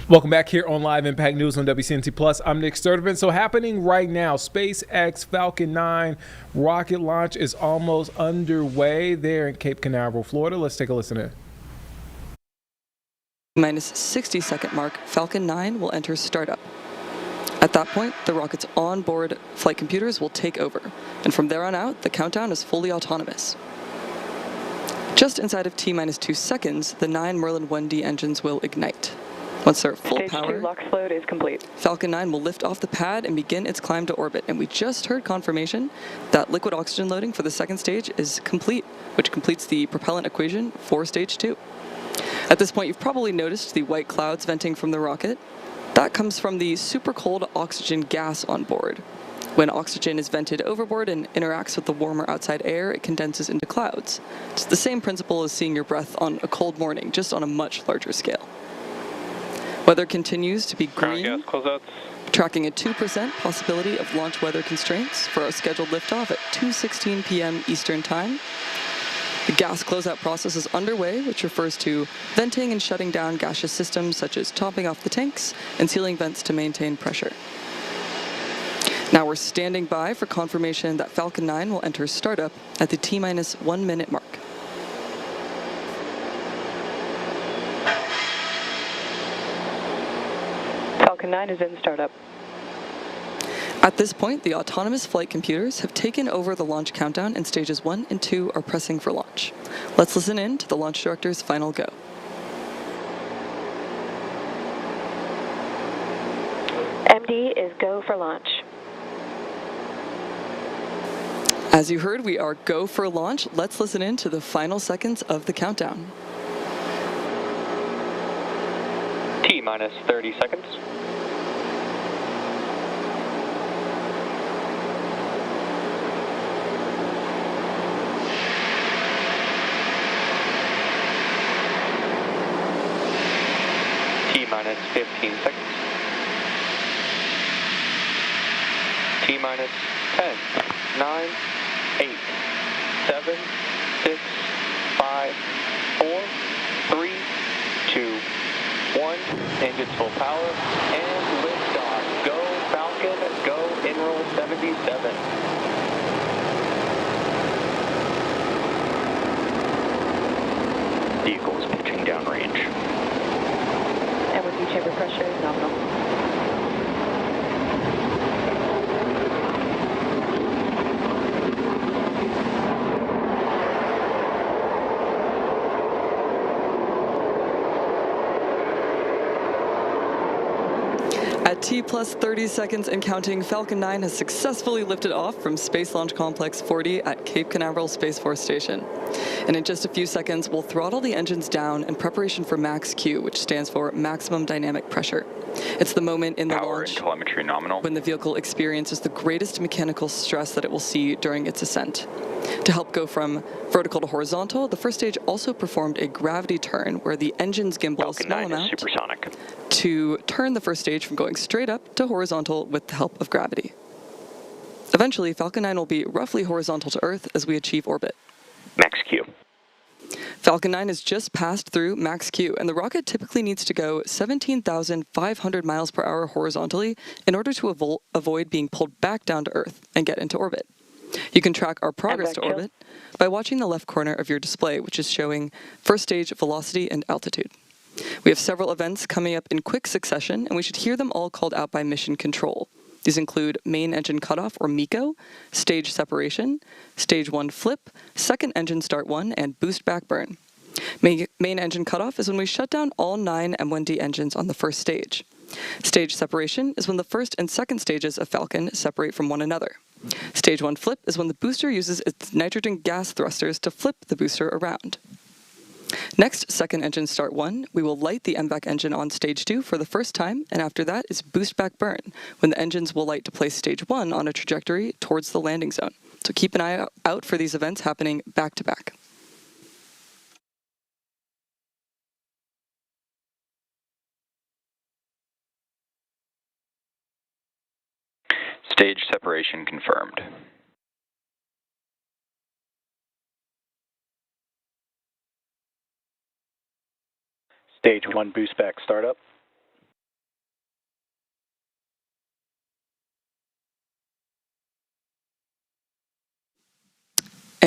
Welcome back here on Live Impact News on WCNC Plus. I'm Nick Sturdivant. So happening right now, SpaceX Falcon 9 rocket launch is almost underway there in Cape Canaveral, Florida. Let's take a listen in. Minus 60-second mark, Falcon 9 will enter startup. At that point, the rocket's onboard flight computers will take over, and from there on out, the countdown is fully autonomous. Just inside of T-minus 2 seconds, the 9 Merlin 1D engines will ignite. Once they're at full Stage power, 2 LOX load is complete. Falcon 9 will lift off the pad and begin its climb to orbit. And we just heard confirmation that liquid oxygen loading for the second stage is complete, which completes the propellant equation for stage 2. At this point, you've probably noticed the white clouds venting from the rocket. That comes from the super cold oxygen gas on board. When oxygen is vented overboard and interacts with the warmer outside air, it condenses into clouds. It's the same principle as seeing your breath on a cold morning, just on a much larger scale. Weather continues to be green, tracking a 2% possibility of launch weather constraints for our scheduled liftoff at 2:16 p.m. Eastern Time. The gas closeout process is underway, which refers to venting and shutting down gaseous systems such as topping off the tanks and sealing vents to maintain pressure. Now we're standing by for confirmation that Falcon 9 will enter startup at the T-minus 1 minute mark. Falcon 9 is in startup. At this point, the autonomous flight computers have taken over the launch countdown, and stages 1 and 2 are pressing for launch. Let's listen in to the launch director's final go. MD is go for launch. As you heard, we are go for launch. Let's listen in to the final seconds of the countdown. T-minus 30 seconds. T-minus 15 seconds. T-minus 10, 9, 8, 7, 6, 5, 4, 3, 2, 1. Engines full power and liftoff. Go Falcon, go Enroll 77. Vehicle is pitching downrange. And with you, chamber pressure is nominal. At T plus 30 seconds and counting, Falcon 9 has successfully lifted off from Space Launch Complex 40 at Cape Canaveral Space Force Station. And in just a few seconds, we'll throttle the engines down in preparation for max Q, which stands for maximum dynamic pressure. It's the moment in the Power launch and telemetry nominal. when the vehicle experiences the greatest mechanical stress that it will see during its ascent. To help go from vertical to horizontal, the first stage also performed a gravity turn where the engine's gimbal a small amount supersonic to turn the first stage from going straight up to horizontal with the help of gravity. Eventually, Falcon 9 will be roughly horizontal to Earth as we achieve orbit. Max Q. Falcon 9 has just passed through max Q, and the rocket typically needs to go 17,500 miles per hour horizontally in order to avoid being pulled back down to Earth and get into orbit. You can track our progress to orbit by watching the left corner of your display, which is showing first stage velocity and altitude. We have several events coming up in quick succession, and we should hear them all called out by mission control. These include main engine cutoff, or MECO, stage separation, stage 1 flip, second engine start 1, and boostback burn. Main engine cutoff is when we shut down all 9 M1D engines on the first stage. Stage separation is when the first and second stages of Falcon separate from one another. Stage 1 flip is when the booster uses its nitrogen gas thrusters to flip the booster around. Next, second engine start 1, we will light the MVAC engine on stage 2 for the first time, and after that is boostback burn, when the engines will light to place stage 1 on a trajectory towards the landing zone. So keep an eye out for these events happening back to back. Stage separation confirmed. Stage 1 boostback startup.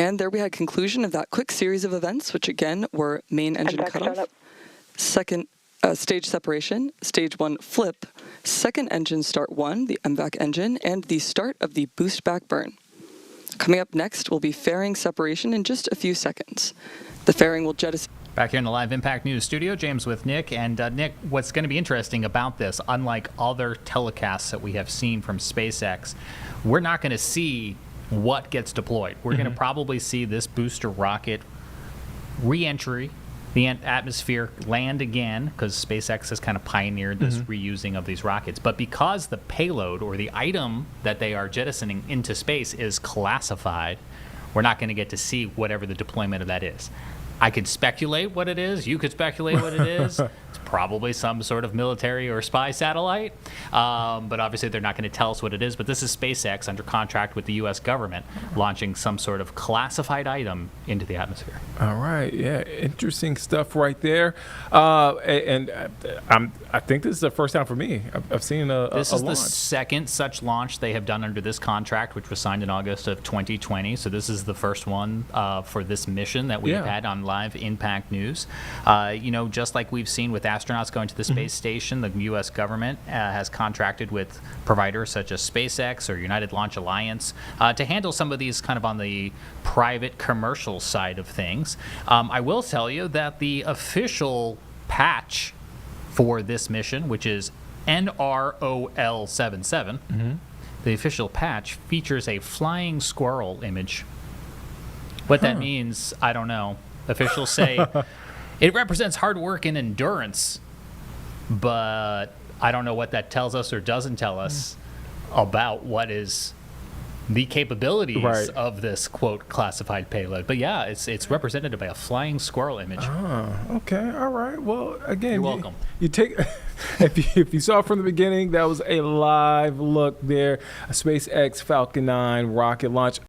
And there we had conclusion of that quick series of events, which again were main engine MVAC cutoff, startup. second stage separation, stage 1 flip, second engine start 1, the MVAC engine, and the start of the boostback burn. Coming up next will be fairing separation in just a few seconds. The fairing will jettison. Back here in the Live Impact News studio, James with Nick. And Nick, what's going to be interesting about this, unlike other telecasts that we have seen from SpaceX, we're not going to see what gets deployed. We're going to probably see this booster rocket re-entry the atmosphere, land again, because SpaceX has kind of pioneered this reusing of these rockets. But because the payload or the item that they are jettisoning into space is classified, we're not going to get to see whatever the deployment of that is. I could speculate what it is. You could speculate what it is. It's probably some sort of military or spy satellite. But obviously, they're not going to tell us what it is. But this is SpaceX under contract with the U.S. government launching some sort of classified item into the atmosphere. All right. Yeah. Interesting stuff right there. I think this is the first time for me. I've seen a This is launch. the second such launch they have done under this contract, which was signed in August of 2020. So this is the first one for this mission that we've had on Live Impact News. Just like we've seen with astronauts going to the space station, the U.S. government has contracted with providers such as SpaceX or United Launch Alliance to handle some of these kind of on the private commercial side of things. I will tell you that the official patch for this mission, which is NROL77, the official patch features a flying squirrel image. What that means, I don't know. Officials say it represents hard work and endurance, but I don't know what that tells us or doesn't tell us about what is the capabilities of this, quote, classified payload. But yeah, it's represented by a flying squirrel image. Okay. All right. Well, again, You're welcome. You take if you saw from the beginning, that was a live look there. A SpaceX Falcon 9 rocket launch.